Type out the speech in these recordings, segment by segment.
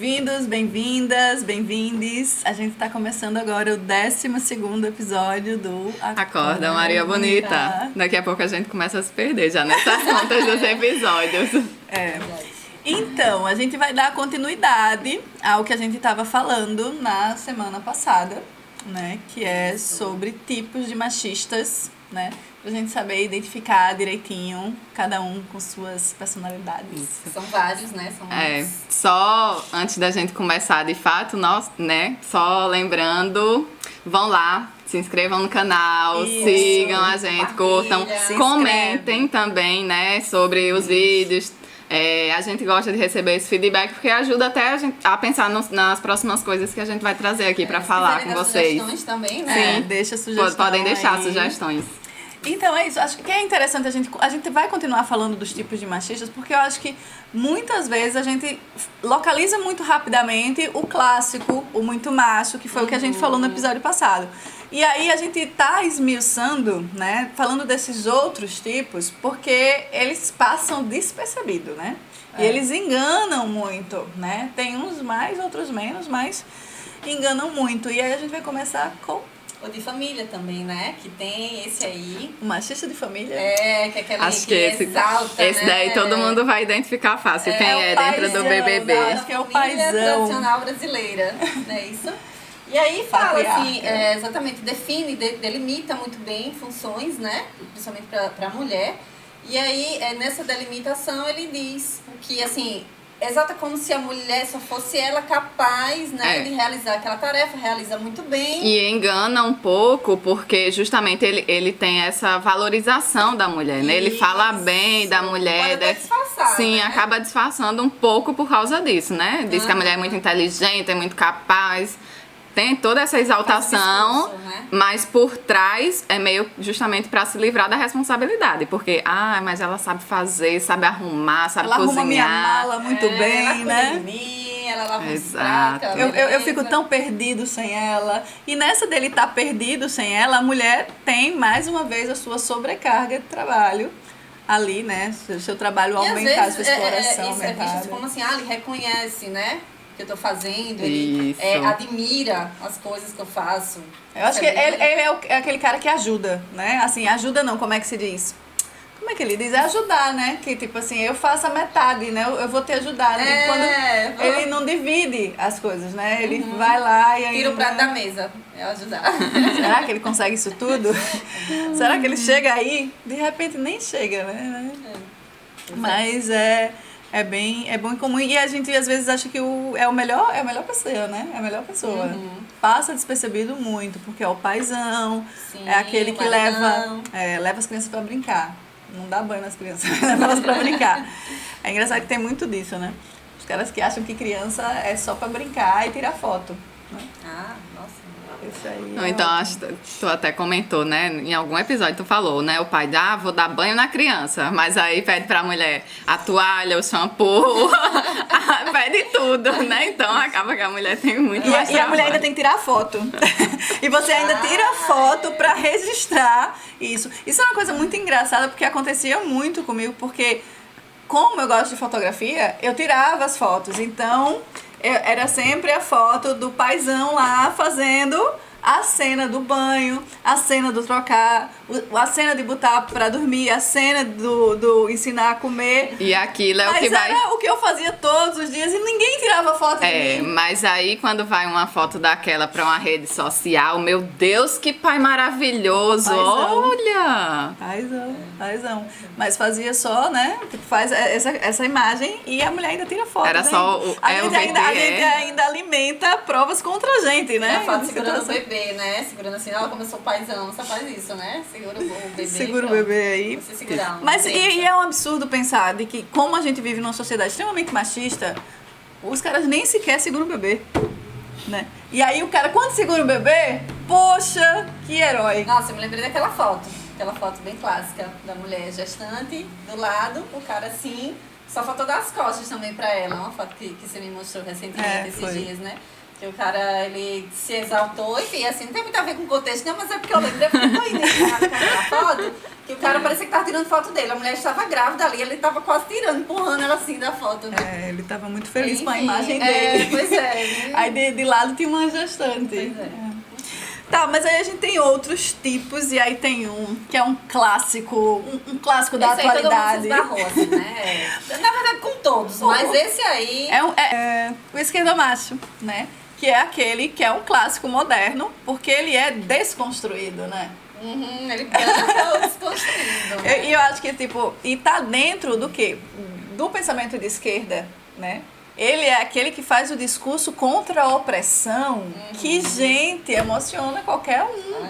Bem-vindos, bem-vindas, bem-vindes. A gente está começando agora o 12º episódio do Acorda, Maria Bonita. Daqui a pouco a gente começa a se perder já nessas contas dos episódios. Então, a gente vai dar continuidade ao que a gente estava falando na semana passada, né? Que é sobre tipos de machistas, né? Pra gente saber identificar direitinho, cada um com suas personalidades. Isso. São vários, né? São só antes da gente começar de fato, nós, né? Só lembrando, vão lá, se inscrevam no canal, sigam a gente, curtam, comentem também, né? Sobre os vídeos. A gente gosta de receber esse feedback porque ajuda até a gente a pensar nas próximas coisas que a gente vai trazer aqui pra falar com vocês. Sugestões também, né? Sim, deixa sugestões. Podem deixar aí. Sugestões. Então é isso, acho que é interessante a gente vai continuar falando dos tipos de machistas, porque eu acho que muitas vezes a gente localiza muito rapidamente o clássico, o muito macho, que foi o que a gente falou no episódio passado. E aí a gente tá esmiuçando, né, falando desses outros tipos, porque eles passam despercebido, né? E eles enganam muito, né? Tem uns mais, outros menos, mas enganam muito. E aí a gente vai começar com o de família também, né? Que tem esse aí. O machista de família? Que é aquele acho que exalta, esse né? daí todo mundo vai identificar fácil quem é dentro do BBB. Acho que é o paizão. Tradicional brasileira, não é isso? E aí fala assim, exatamente, define, delimita muito bem funções, né? Principalmente para a mulher. E aí, nessa delimitação, ele diz que, assim, exata como se a mulher só fosse ela capaz, né, de realizar aquela tarefa, realiza muito bem. E engana um pouco, porque justamente ele tem essa valorização da mulher, né? Ele fala bem da mulher. Pode até disfarçar, sim, né? acaba disfarçando um pouco por causa disso, né? Diz que a mulher é muito inteligente, é muito capaz. Tem toda essa exaltação, discurso, né? mas por trás é meio justamente para se livrar da responsabilidade. Porque, mas ela sabe fazer, sabe arrumar, sabe ela cozinhar. Ela arruma minha mala muito bem, ela né? Cuida de mim, ela lava os Exato. pratos. Eu fico tão perdido sem ela. E nessa dele estar perdido sem ela, a mulher tem, mais uma vez, a sua sobrecarga de trabalho ali, né? Seu trabalho aumentar, sua exploração isso aumentar. É visto como assim, ele reconhece, né? Que eu tô fazendo, Isso. ele admira as coisas que eu faço. Eu acho que ele é aquele cara que ajuda, né? Assim, ajuda não, como é que se diz? Como é que ele diz? É ajudar, né? Que tipo assim, eu faço a metade, né? Eu vou te ajudar. Né? Quando ele não divide as coisas, né? Ele vai lá e ainda... Tira o prato da mesa, é ajudar. Será que ele consegue isso tudo? Será que ele chega aí? De repente nem chega, né? Mas é bem comum. E a gente às vezes acha que é a melhor pessoa, né? É a melhor pessoa. Passa despercebido muito, porque é o paizão, sim, é aquele que leva as crianças pra brincar. Não dá banho nas crianças, leva elas pra brincar. É engraçado que tem muito disso, né? Os caras que acham que criança é só pra brincar e tirar foto. Né? Nossa. Isso aí Não, então, acho que tu até comentou, né? Em algum episódio tu falou, né? O pai vou dar banho na criança. Mas aí pede pra mulher a toalha, o shampoo, pede tudo, né? Então acaba que a mulher tem muito mais E a mulher ainda tem que tirar foto. E você ainda tira foto pra registrar isso. Isso é uma coisa muito engraçada, porque acontecia muito comigo, porque como eu gosto de fotografia, eu tirava as fotos. Então, era sempre a foto do paizão lá fazendo a cena do banho, a cena do trocar, a cena de botar pra dormir, a cena do ensinar a comer. E aquilo é o que vai... Mas era o que eu fazia todos os dias e ninguém tirava foto de mim. Mas aí quando vai uma foto daquela pra uma rede social, meu Deus, que pai maravilhoso, Paizão. olha! Paizão. Mas fazia só, né? Tipo, faz essa imagem e a mulher ainda tira foto. Era né? só a gente ainda alimenta provas contra a gente, né? A foto segurando o bebê, né? Segurando assim, ela começou paizão, você faz isso, né? Segura o bebê. Segura o bebê aí. Você segurar Mas e é um absurdo pensar de que, como a gente vive numa sociedade extremamente machista, os caras nem sequer seguram o bebê. Né? E aí o cara, quando segura o bebê, poxa, que herói. Nossa, eu me lembrei daquela foto. Aquela foto bem clássica da mulher gestante, do lado, o cara assim, só faltou dar as costas também pra ela. Uma foto que você me mostrou recentemente esses dias, né? Que o cara, ele se exaltou, enfim, assim, não tem muito a ver com o contexto, não, mas é porque eu lembrei que foi na foto, que o cara parecia que tava tirando foto dele. A mulher estava grávida ali, ele tava quase tirando, empurrando ela assim da foto, né? Ele tava muito feliz Enfim, com a imagem dele. Pois é. Aí de lado tinha uma gestante. Pois é. Tá, mas aí a gente tem outros tipos, e aí tem um que é um clássico, um clássico da esse atualidade. Aí todo mundo se esbarrou, assim, né? Na verdade, com todos, mas esse aí... É o esquerdomacho, né? Que é aquele que é um clássico moderno, porque ele é desconstruído, né? Ele é desconstruído. E eu acho que, tipo, e tá dentro do quê? Do pensamento de esquerda, né? Ele é aquele que faz o discurso contra a opressão, que, gente, emociona qualquer um.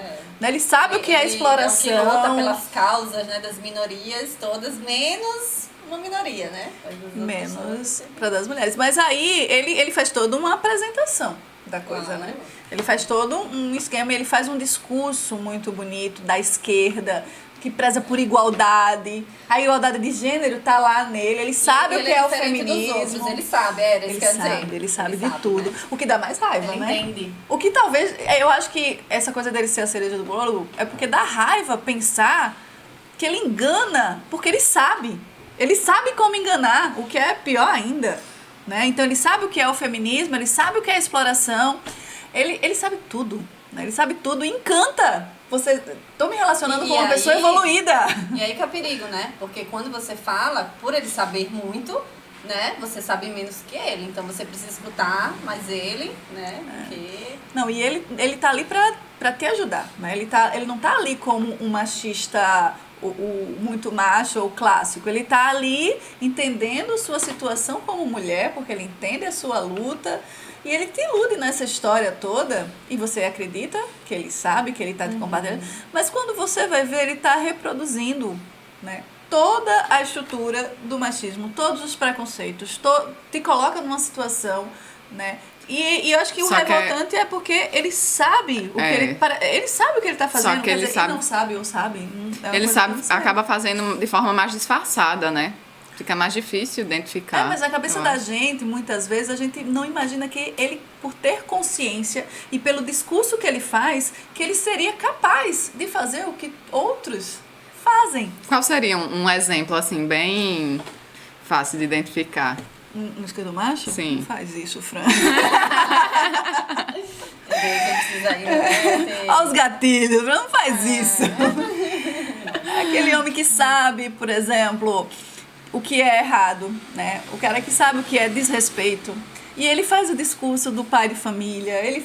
Né? Ele sabe o que é exploração. Ele luta pelas causas, né, das minorias todas, menos uma minoria, né? Menos para das mulheres. Mas aí ele faz toda uma apresentação da coisa, né? Ele faz todo um esquema, ele faz um discurso muito bonito da esquerda, que preza por igualdade. A igualdade de gênero tá lá nele, ele sabe o que é o feminismo. Dos outros, ele sabe, era isso que quer dizer. Ele sabe de tudo. Né? O que dá mais raiva, ele né? Entende. O que talvez, eu acho que essa coisa dele ser a cereja do bolo é porque dá raiva pensar que ele engana, porque ele sabe. Ele sabe como enganar, o que é pior ainda. Né? Então ele sabe o que é o feminismo, ele sabe o que é a exploração, ele sabe tudo. Né? Ele sabe tudo e encanta. Tô me relacionando com uma pessoa evoluída. E aí que é o perigo, né? Porque quando você fala, por ele saber muito, né? Você sabe menos que ele. Então você precisa escutar mais ele, né? Porque... Não, e ele tá ali pra te ajudar, né? Ele não tá ali como um machista muito macho ou clássico. Ele tá ali entendendo sua situação como mulher, porque ele entende a sua luta. E ele te ilude nessa história toda, e você acredita que ele sabe, que ele está te combatendo, mas quando você vai ver, ele está reproduzindo, né, toda a estrutura do machismo, todos os preconceitos, te coloca numa situação, né, e eu acho que o revoltante é porque ele sabe o que ele sabe o que ele está fazendo, só que ele não sabe ou sabe. Ele sabe, acaba fazendo de forma mais disfarçada, né? Fica mais difícil identificar. Mas na cabeça da gente, muitas vezes, a gente não imagina que ele, por ter consciência e pelo discurso que ele faz, que ele seria capaz de fazer o que outros fazem. Qual seria um exemplo, assim, bem fácil de identificar? No esquerdomacho? Sim. Não faz isso, Fran. Olha os gatilhos, Fran, não faz isso. Aquele homem que sabe, por exemplo... o que é errado, né? O cara que sabe o que é desrespeito. E ele faz o discurso do pai de família, ele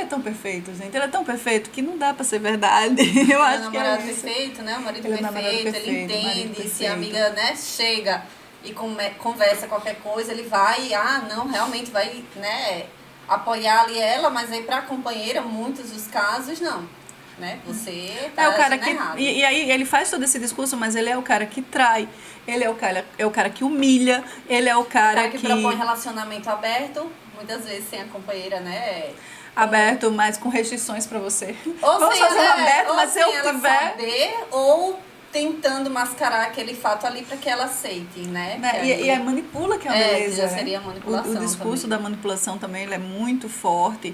é tão perfeito, gente. Ele é tão perfeito que não dá pra ser verdade. Eu acho que é namorado perfeito, né? O marido perfeito, ele entende. Se a amiga, né, chega e conversa qualquer coisa, ele vai, não, realmente vai, né, apoiar ali ela, mas aí pra companheira, muitos dos casos, não. Né? Você tá o cara que errado. E aí ele faz todo esse discurso, mas ele é o cara que trai, ele é o cara que humilha, ele é o cara que propõe relacionamento aberto, muitas vezes sem a companheira, né? Aberto, mas com restrições pra você. Ou vamos fazer um aberto, mas se eu tiver saber, ou tentando mascarar aquele fato ali para que ela aceite, né? E manipula, que é uma beleza. Já seria manipulação. O discurso também. Da manipulação também, ele é muito forte.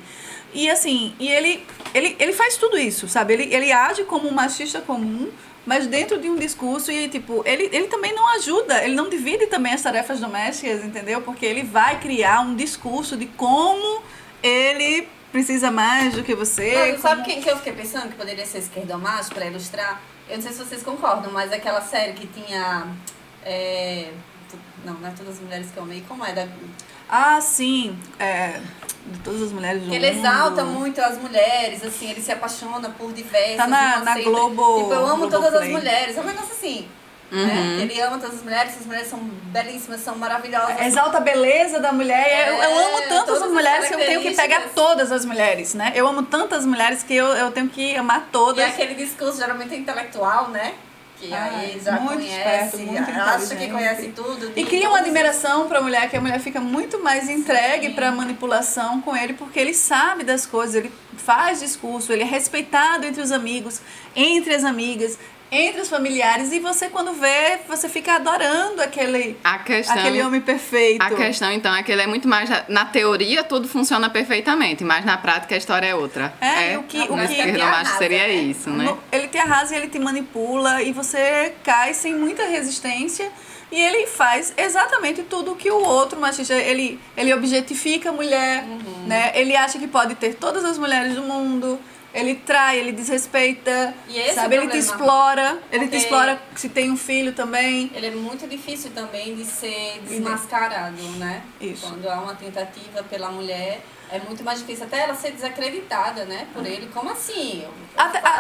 E assim, ele faz tudo isso, sabe? Ele age como um machista comum, mas dentro de um discurso, e tipo, ele também não ajuda, ele não divide também as tarefas domésticas, entendeu? Porque ele vai criar um discurso de como ele precisa mais do que você. Não, sabe quem que eu fiquei pensando que poderia ser esquerdomacho, para ilustrar? Eu não sei se vocês concordam, mas aquela série que tinha... não é Todas as Mulheres que eu amei, como é? Sim, de todas as mulheres do mundo. Ele exalta muito as mulheres, assim, ele se apaixona por diversas. Tá na Globo. Tipo, eu amo Globo todas Play. as mulheres. É um negócio assim. Né? Ele ama todas as mulheres são belíssimas, são maravilhosas. Exalta a beleza da mulher. Eu amo tantas as mulheres que eu tenho que pegar todas as mulheres, né? Eu amo tantas mulheres que eu tenho que amar todas. E aquele discurso geralmente é intelectual, né? Que aí já muito conhece, esperto, acha que conhece tudo. E cria uma admiração pra mulher, que a mulher fica muito mais entregue pra manipulação com ele, porque ele sabe das coisas, ele faz discurso, ele é respeitado entre os amigos, entre as amigas, entre os familiares, e você, quando vê, você fica adorando aquele homem perfeito. A questão, então, é que ele é muito mais... Na teoria, tudo funciona perfeitamente, mas na prática a história é outra. O esquerdomacho seria isso, né? Ele te arrasa e ele te manipula, e você cai sem muita resistência. E ele faz exatamente tudo o que o outro machista... Ele objetifica a mulher, né? Ele acha que pode ter todas as mulheres do mundo. Ele trai, ele desrespeita, sabe? Ele te explora. Ele te explora se tem um filho também. Ele é muito difícil também de ser desmascarado, né? Isso. Quando há uma tentativa pela mulher, é muito mais difícil até ela ser desacreditada, né? Por ele. Como assim?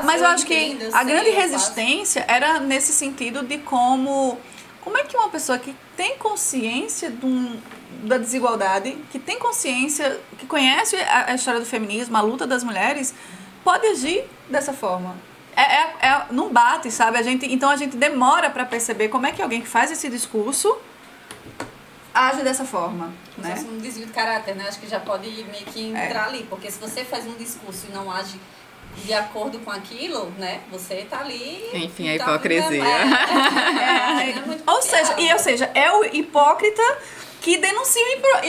Mas eu acho que a grande resistência era nesse sentido de como é que uma pessoa que tem consciência da desigualdade, que tem consciência, que conhece a história do feminismo, a luta das mulheres, pode agir dessa forma. Não bate, sabe? Então a gente demora para perceber como é que alguém que faz esse discurso age dessa forma, né? Um desvio de caráter, né? Acho que já pode meio que entrar ali, porque se você faz um discurso e não age de acordo com aquilo, né? Você tá ali... Enfim, a hipocrisia. Ou seja, é o hipócrita que denuncia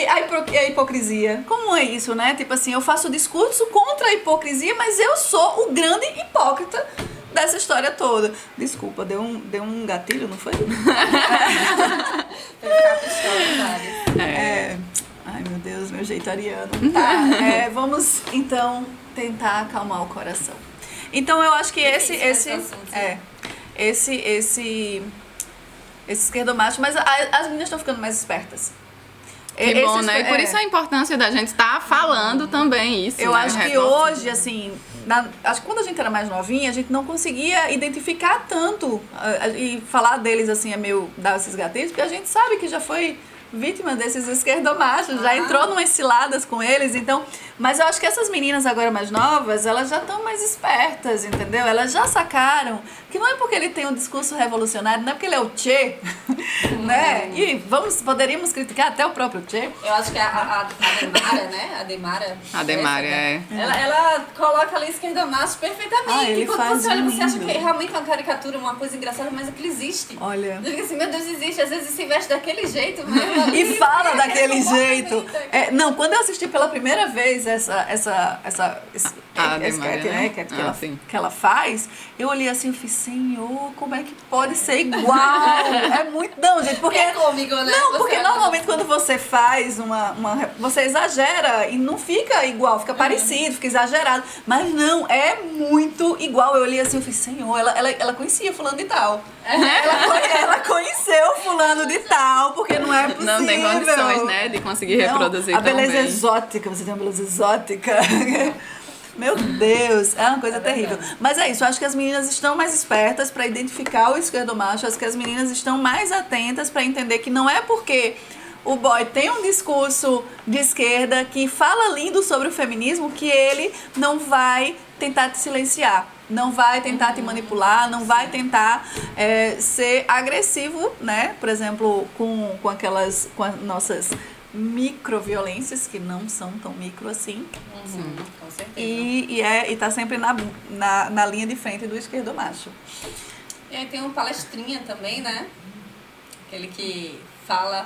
a hipocrisia. Como é isso, né? Tipo assim, eu faço discurso contra a hipocrisia, mas eu sou o grande hipócrita dessa história toda. Desculpa, deu um gatilho, não foi? Ai, meu Deus, meu jeito ariano. Tá, vamos, então, tentar acalmar o coração. Então, eu acho que esse esquerdomacho, mas as meninas estão ficando mais espertas. Que bom, né? E por isso a importância da gente estar falando também isso. Eu acho que hoje, assim, acho que quando a gente era mais novinha, a gente não conseguia identificar tanto e falar deles, assim, é meio dar esses gatilhos, porque a gente sabe que já foi vítima desses esquerdomachos, já entrou numas ciladas com eles, então... Mas eu acho que essas meninas agora mais novas, elas já estão mais espertas, entendeu? Elas já sacaram que não é porque ele tem um discurso revolucionário, não é porque ele é o Che, né? E poderíamos criticar até o próprio Che. Eu acho que a Demara, né? A Demara, ela coloca ali esquerdomacho perfeitamente. Ele quando faz você olha, você acha que realmente é uma caricatura, uma coisa engraçada, mas aquilo existe. Olha. Você fica assim, meu Deus, existe. Às vezes se veste daquele jeito mesmo. E fala daquele jeito. Não, quando eu assisti pela primeira vez essa sketch, né? Que ela faz, eu olhei assim e falei, Senhor, como é que pode ser igual? É muito... Não, gente, porque... É cômico, né? Não, porque normalmente quando você faz você exagera e não fica igual, fica parecido, fica exagerado. Mas não, é muito igual. Eu olhei assim e falei, Senhor, ela conhecia fulano de tal. Ela conheceu fulano de tal, porque não é possível. Não tem condições, né, de conseguir reproduzir a beleza tão bem. Exótica, você tem uma beleza exótica. Meu Deus, é uma coisa terrível. Mas é isso, eu acho que as meninas estão mais espertas para identificar o esquerdomacho, acho que as meninas estão mais atentas para entender que não é porque o boy tem um discurso de esquerda que fala lindo sobre o feminismo que ele não vai tentar te silenciar, não vai tentar te manipular, não vai tentar ser agressivo, né? Por exemplo, com as nossas microviolências, que não são tão micro assim. Com certeza. E tá sempre na linha de frente do esquerdomacho. E aí tem um palestrinha também, né? Aquele que fala.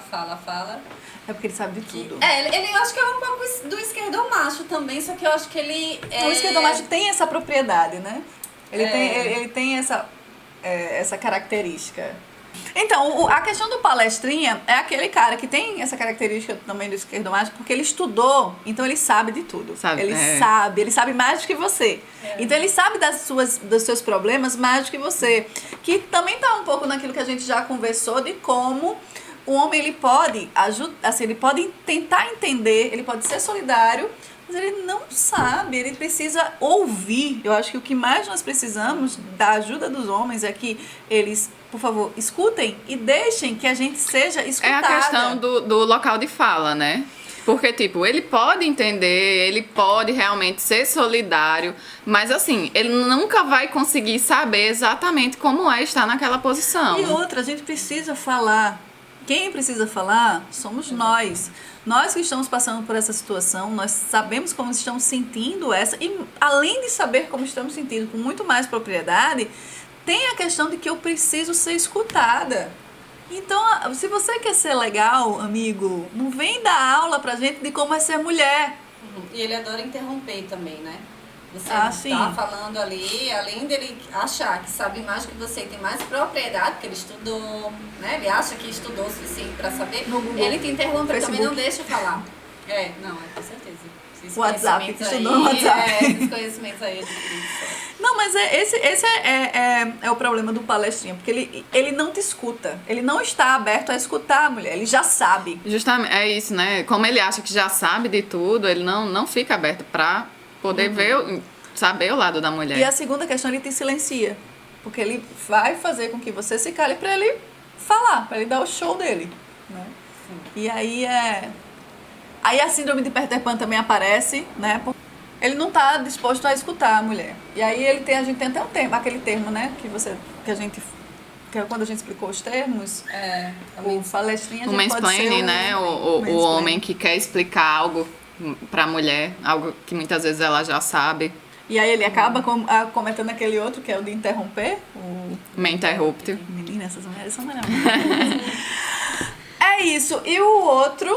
É porque ele sabe de tudo. Ele eu acho que é um pouco do esquerdomacho também, só que eu acho que ele... O esquerdomacho tem essa propriedade, né? Ele tem essa característica. Então, a questão do palestrinha é aquele cara que tem essa característica também do esquerdomacho, porque ele estudou, então ele sabe de tudo. Ele sabe mais do que você. Então ele sabe dos seus problemas mais do que você. Que também tá um pouco naquilo que a gente já conversou de como o homem ele pode ele pode tentar entender, ele pode ser solidário, mas ele não sabe, ele precisa ouvir. Eu acho que o que mais nós precisamos da ajuda dos homens é que eles, por favor, escutem e deixem que a gente seja escutada. É a questão do local de fala, né? Porque, tipo, ele pode entender, ele pode realmente ser solidário, mas, assim, ele nunca vai conseguir saber exatamente como é estar naquela posição. E outra, a gente precisa falar. Quem precisa falar somos nós. Nós que estamos passando por essa situação, nós sabemos como estamos sentindo e além de saber como estamos sentindo com muito mais propriedade, tem a questão de que eu preciso ser escutada. Então, se você quer ser legal, amigo, não vem dar aula pra gente de como é ser mulher. E ele adora interromper também, né? Você sim. tá falando ali, além dele achar que sabe mais que você e tem mais propriedade, porque ele estudou, né? Ele acha que estudou o suficiente pra saber. Ele te interrompe, ele também não deixa falar. Com certeza. O WhatsApp, que estudou no WhatsApp. Esses conhecimentos aí. Não, mas esse é o problema do palestrinha, porque ele não te escuta. Ele não está aberto a escutar a mulher, ele já sabe. Justamente, é isso, né? Como ele acha que já sabe de tudo, ele não fica aberto pra poder saber o lado da mulher. E a segunda questão, ele te silencia. Porque ele vai fazer com que você se cale pra ele falar, pra ele dar o show dele. Né? E aí Aí a síndrome de Peter Pan também aparece, né? Porque ele não está disposto a escutar a mulher. E aí a gente tem até um termo, aquele termo, né? Que quando a gente explicou os termos, o palestrinha, a gente pode ser mansplaining, né? O homem que quer explicar algo pra mulher, algo que muitas vezes ela já sabe. E aí ele acaba comentando aquele outro, que é o de interromper. Me interrupte. Menina, essas mulheres são maravilhosas. É isso. E o outro...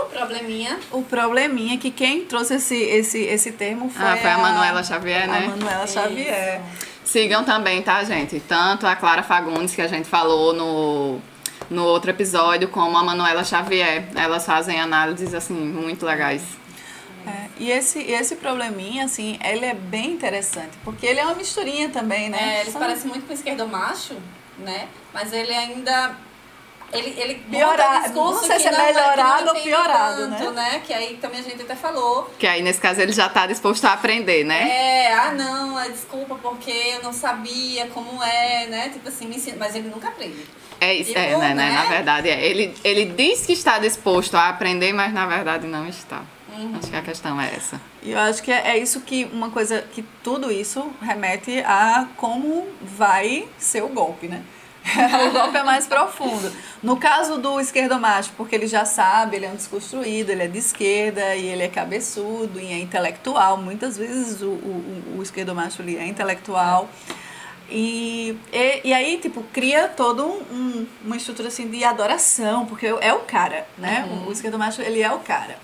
O probleminha, que quem trouxe esse termo foi a Manuela Xavier, né? A Manuela Xavier. Sigam também, tá, gente? Tanto a Clara Fagundes, que a gente falou no outro episódio, como a Manuela Xavier. Elas fazem análises, assim, muito legais. E esse probleminha, assim, ele é bem interessante, porque ele é uma misturinha também, né? Ele se parece muito com o esquerdomacho, né? Mas ele ainda... Ele piorado, não sei se é melhorado ou piorado, tanto, né? Que aí também a gente até falou. Que aí, nesse caso, ele já tá disposto a aprender, né? Desculpa, porque eu não sabia como é, né? Tipo assim, me ensina. Mas ele nunca aprende. É isso, né? Na verdade, ele diz que está disposto a aprender, mas na verdade não está. Acho que a questão é essa. E eu acho que é isso que uma coisa, que tudo isso remete a como vai ser o golpe, né? O golpe é mais profundo. No caso do esquerdomacho, porque ele já sabe, ele é um desconstruído, ele é de esquerda e ele é cabeçudo e é intelectual. Muitas vezes o esquerdomacho ele é intelectual. E aí, tipo, cria toda uma estrutura assim de adoração, porque é o cara, né? O esquerdomacho, ele é o cara.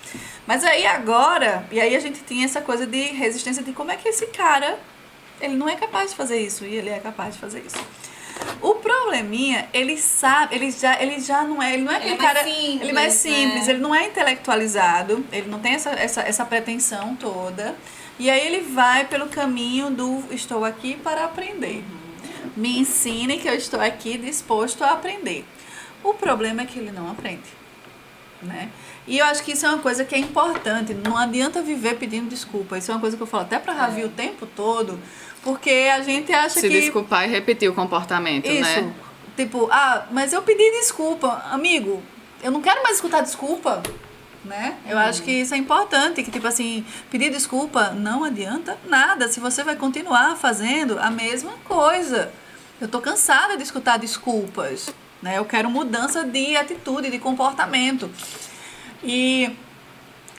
Mas aí agora, e aí a gente tinha essa coisa de resistência de como é que esse cara, ele não é capaz de fazer isso e ele é capaz de fazer isso. O probleminha, ele sabe, ele já não é aquele cara, simples, ele é mais simples, ele não é intelectualizado, ele não tem essa pretensão toda. E aí ele vai pelo caminho do estou aqui para aprender. Me ensine que eu estou aqui disposto a aprender. O problema é que ele não aprende, né? E eu acho que isso é uma coisa que é importante. Não adianta viver pedindo desculpa. Isso é uma coisa que eu falo até pra Ravi o tempo todo. Porque a gente acha Se desculpar e repetir o comportamento, isso, né? Tipo, mas eu pedi desculpa. Amigo, eu não quero mais escutar desculpa, né? Eu acho que isso é importante. Que, tipo assim, pedir desculpa não adianta nada. Se você vai continuar fazendo a mesma coisa. Eu tô cansada de escutar desculpas, né? Eu quero mudança de atitude, de comportamento. E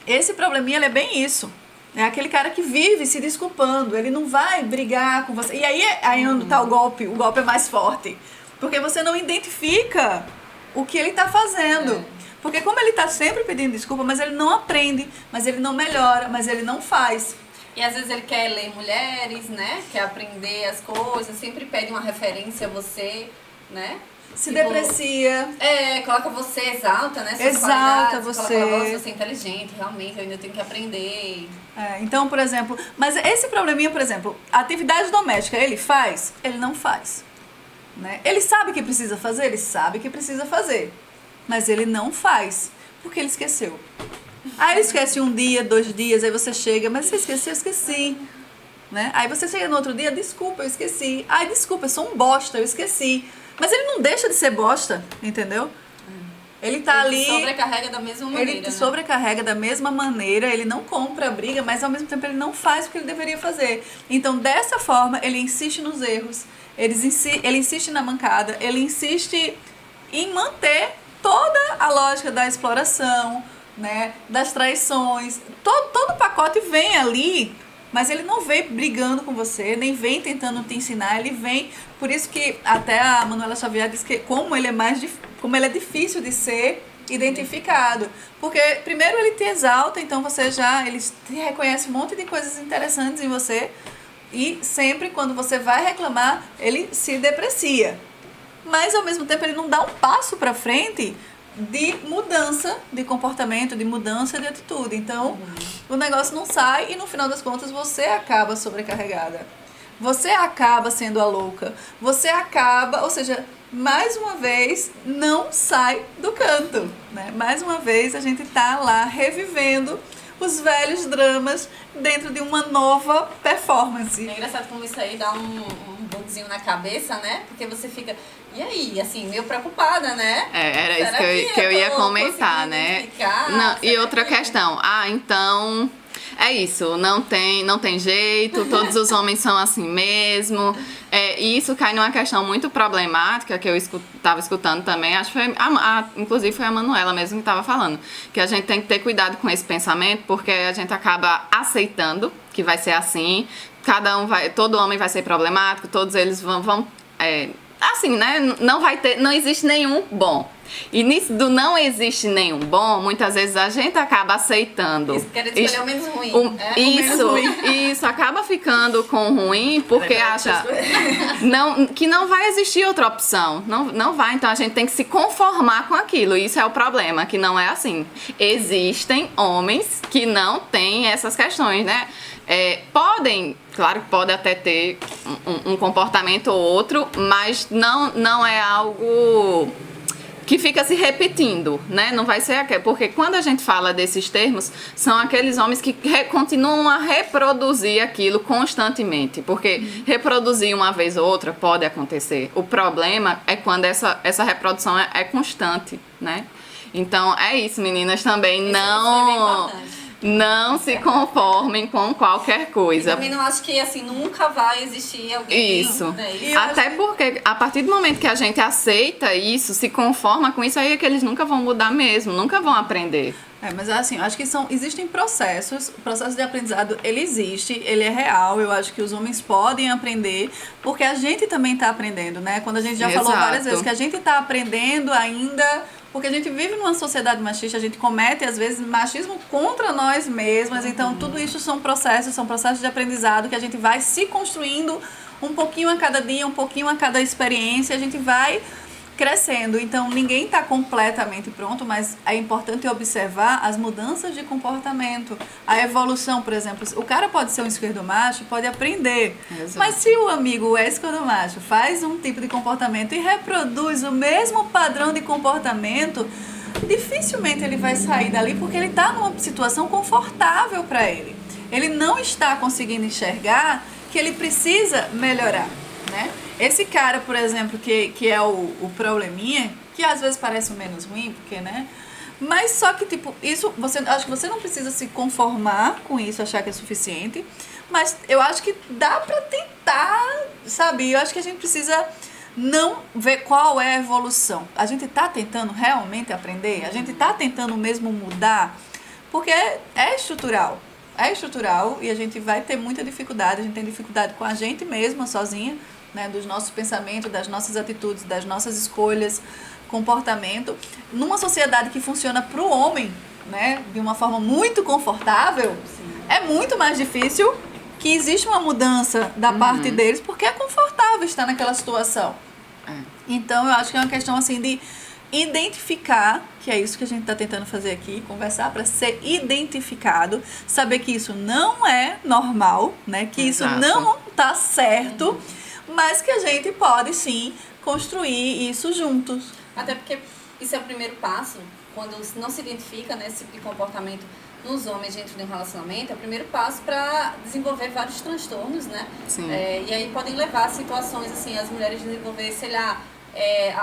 esse probleminha, ele é bem isso. É aquele cara que vive se desculpando. Ele não vai brigar com você. E aí onde tá o golpe é mais forte. Porque você não identifica o que ele tá fazendo. Porque como ele tá sempre pedindo desculpa, mas ele não aprende, mas ele não melhora, mas ele não faz. E às vezes ele quer ler mulheres, né? Quer aprender as coisas, sempre pede uma referência a você, né? Se deprecia. Coloca você, exalta, né? Exalta você. Coloca você é inteligente, realmente, eu ainda tenho que aprender. Então, por exemplo, mas esse probleminha, por exemplo, atividade doméstica, ele faz? Ele não faz. Né? Ele sabe que precisa fazer? Ele sabe que precisa fazer. Mas ele não faz, porque ele esqueceu. Aí ele esquece um dia, 2 dias, aí você chega, mas você esqueceu? Eu esqueci. Né? Aí você chega no outro dia, desculpa, eu esqueci. Ai, desculpa, eu sou um bosta, eu esqueci. Mas ele não deixa de ser bosta, entendeu? Ele tá ali... Ele sobrecarrega da mesma maneira, Ele sobrecarrega da mesma maneira, ele não compra a briga, mas ao mesmo tempo ele não faz o que ele deveria fazer. Então, dessa forma, ele insiste nos erros, ele insiste na mancada, ele insiste em manter toda a lógica da exploração, né, das traições. Todo o pacote vem ali mas ele não vem brigando com você, nem vem tentando te ensinar, ele vem... Por isso que até a Manuela Xavier diz que como ele é difícil de ser identificado. Porque primeiro ele te exalta, então ele te reconhece um monte de coisas interessantes em você, e sempre quando você vai reclamar, ele se deprecia. Mas ao mesmo tempo ele não dá um passo para frente de mudança de comportamento, de mudança de atitude. Então, o negócio não sai e no final das contas você acaba sobrecarregada. Você acaba sendo a louca. Você acaba, ou seja, mais uma vez, não sai do canto, né? Mais uma vez a gente tá lá revivendo os velhos dramas dentro de uma nova performance. É engraçado como isso aí dá um bugzinho na cabeça, né? Porque você fica, e aí, assim, meio preocupada, né? Era isso que eu ia comentar, né? Não, e outra questão, então... É isso, não tem jeito, todos os homens são assim mesmo. E isso cai numa questão muito problemática que eu estava escutando também. Acho que foi, inclusive foi a Manuela mesmo que estava falando. Que a gente tem que ter cuidado com esse pensamento, porque a gente acaba aceitando que vai ser assim. Todo homem vai ser problemático, todos eles vão assim, né? Não existe nenhum bom. E nisso do não existe nenhum bom, muitas vezes a gente acaba aceitando. Isso, quer escolher o menos ruim. Isso acaba ficando com ruim porque acha que não vai existir outra opção. Não vai, então a gente tem que se conformar com aquilo. Isso é o problema, que não é assim. Existem homens que não têm essas questões, né? Claro que pode até ter um comportamento ou outro, mas não é algo que fica se repetindo, né? Não vai ser aquele. Porque quando a gente fala desses termos, são aqueles homens que continuam a reproduzir aquilo constantemente. Porque reproduzir uma vez ou outra pode acontecer. O problema é quando essa reprodução é constante, né? Então é isso, meninas, também não se conformem com qualquer coisa. Eu também não acho que assim nunca vai existir alguém. Isso. Né? Até porque a partir do momento que a gente aceita isso, se conforma com isso, aí é que eles nunca vão mudar mesmo, nunca vão aprender. Mas assim, eu acho que existem processos, o processo de aprendizado, ele existe, ele é real, eu acho que os homens podem aprender, porque a gente também está aprendendo, né? Quando a gente já falou várias vezes que a gente está aprendendo ainda, porque a gente vive numa sociedade machista, a gente comete, às vezes, machismo contra nós mesmas, então tudo isso são processos de aprendizado que a gente vai se construindo um pouquinho a cada dia, um pouquinho a cada experiência, a gente vai crescendo. Então, ninguém está completamente pronto, mas é importante observar as mudanças de comportamento, a evolução, por exemplo. O cara pode ser um esquerdomacho, pode aprender. Exato. Mas se o amigo é esquerdomacho, faz um tipo de comportamento e reproduz o mesmo padrão de comportamento, dificilmente ele vai sair dali, porque ele está numa situação confortável para ele. Ele não está conseguindo enxergar que ele precisa melhorar, né? Esse cara, por exemplo, que é o probleminha, que às vezes parece o menos ruim, porque, né? Mas só que, tipo, isso, acho que você não precisa se conformar com isso, achar que é suficiente, mas eu acho que dá pra tentar, sabe? Eu acho que a gente precisa não ver qual é a evolução. A gente tá tentando realmente aprender? A gente tá tentando mesmo mudar? Porque é estrutural. É estrutural e a gente vai ter muita dificuldade, a gente tem dificuldade com a gente mesma, sozinha, né, dos nossos pensamentos, das nossas atitudes, das nossas escolhas, comportamento. Numa sociedade que funciona para o homem, né, de uma forma muito confortável, é muito mais difícil que exista uma mudança da parte deles, porque é confortável estar naquela situação. Então, eu acho que é uma questão assim de identificar, que é isso que a gente está tentando fazer aqui, conversar para ser identificado, saber que isso não é normal, né, que isso não está certo, mas que a gente pode sim construir isso juntos. Até porque isso é o primeiro passo, quando não se identifica, né, esse tipo de comportamento nos homens dentro de um relacionamento, é o primeiro passo para desenvolver vários transtornos, né? Sim. E aí podem levar a situações assim, as mulheres desenvolver, sei lá,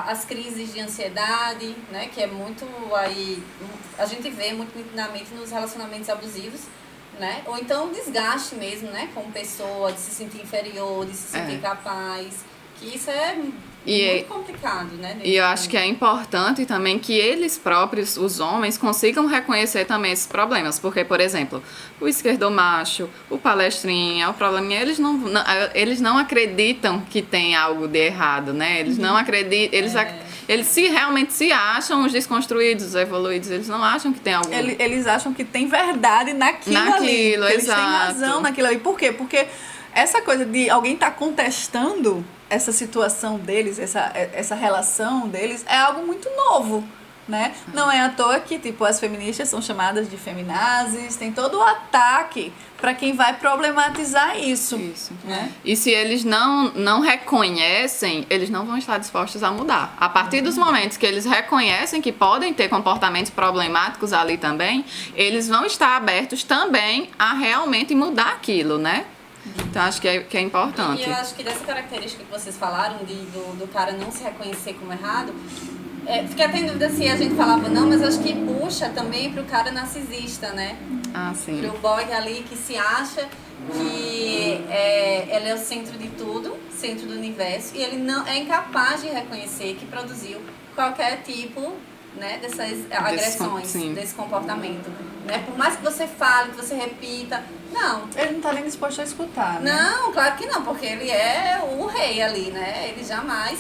as crises de ansiedade, né, que é muito aí, a gente vê muito nitidamente nos relacionamentos abusivos, né? Ou então desgaste mesmo, né, como pessoa, de se sentir inferior, de se sentir incapaz, Que isso é muito complicado, né? E eu acho que é importante também que eles próprios, os homens, consigam reconhecer também esses problemas. Porque, por exemplo, o esquerdomacho, o palestrinha, o probleminha, eles não acreditam que tem algo de errado, né? Eles não acreditam, eles realmente se acham os desconstruídos, os evoluídos, eles não acham que tem algo... Eles acham que tem verdade naquilo ali. Exato. Eles têm razão naquilo ali. Por quê? Porque essa coisa de alguém estar contestando essa situação deles, essa relação deles, é algo muito novo, né? Não é à toa que, tipo, as feministas são chamadas de feminazis, tem todo o ataque para quem vai problematizar isso. Né? E se eles não reconhecem, eles não vão estar dispostos a mudar. A partir dos momentos que eles reconhecem que podem ter comportamentos problemáticos ali também, eles vão estar abertos também a realmente mudar aquilo, né? Então acho que é importante. E eu acho que dessa característica que vocês falaram, do cara não se reconhecer como errado, fiquei até em dúvida se a gente falava não, mas acho que puxa também pro cara narcisista, né? Ah, sim. Pro boy ali que se acha que ele é o centro de tudo, centro do universo, e ele não é incapaz de reconhecer que produziu qualquer tipo, né, dessas agressões, desse comportamento. Né? Por mais que você fale, que você repita, não. Ele não tá nem disposto a escutar, né? Não, claro que não, porque ele é o rei ali, né? Ele jamais...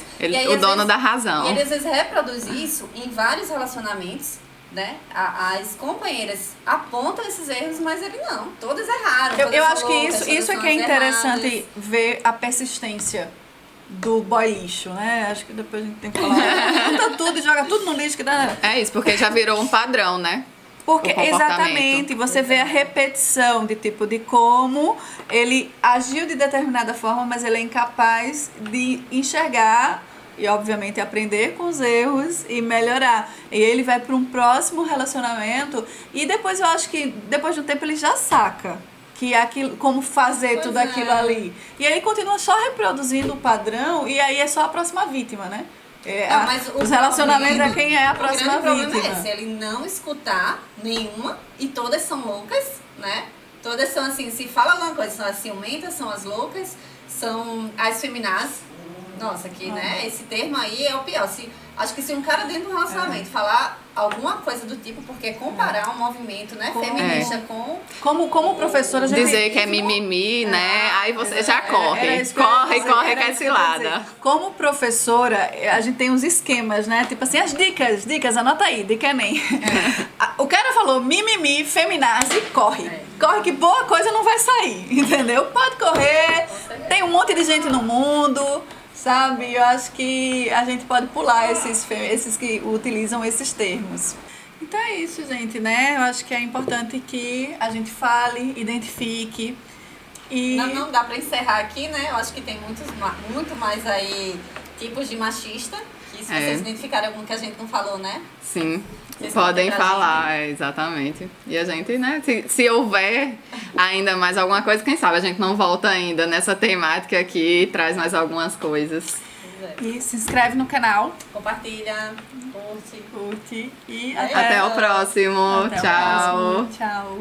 O dono da razão. E ele às vezes reproduz isso em vários relacionamentos, né? As companheiras apontam esses erros, mas ele não. Todas erraram. Eu acho que isso é que é interessante ver a persistência do boy lixo, né? Acho que depois a gente tem que falar. Junta tudo e joga tudo no lixo. Que dá... É isso, porque já virou um padrão, né? Porque, exatamente, você vê a repetição de como ele agiu de determinada forma, mas ele é incapaz de enxergar e, obviamente, aprender com os erros e melhorar. E ele vai para um próximo relacionamento e depois eu acho que, depois de um tempo, ele já saca que aquilo, como fazer tudo aquilo ali. E ele continua só reproduzindo o padrão e aí é só a próxima vítima, né? Mas os relacionamentos é quem é a próxima vítima. O problema é esse, ele não escutar nenhuma, e todas são loucas, né? Todas são assim, se fala alguma coisa, são as ciumentas, são as loucas, são as feminazes. Nossa, né? Esse termo aí é o pior. Acho que se um cara dentro de um relacionamento falar alguma coisa do tipo, porque comparar um movimento, né, feminista com... Como professora... Dizer que é mimimi, né? Aí você já corre. Corre que é cilada. Como professora, a gente tem uns esquemas, né? Tipo assim, as dicas, anota aí, dica nem. O cara falou mimimi, feminazi, corre. Corre que boa coisa não vai sair, entendeu? Pode correr, tem um monte de gente no mundo... Sabe? Eu acho que a gente pode pular esses que utilizam esses termos. Então é isso, gente, né? Eu acho que é importante que a gente fale, identifique. E... Não dá pra encerrar aqui, né? Eu acho que tem muito mais aí tipos de machista. Que se vocês identificarem algum que a gente não falou, né? Sim. Podem falar, exatamente. E a gente, né, se houver ainda mais alguma coisa, quem sabe a gente não volta ainda nessa temática aqui e traz mais algumas coisas. E se inscreve no canal. Compartilha, curte. E até o próximo. Tchau. Tchau.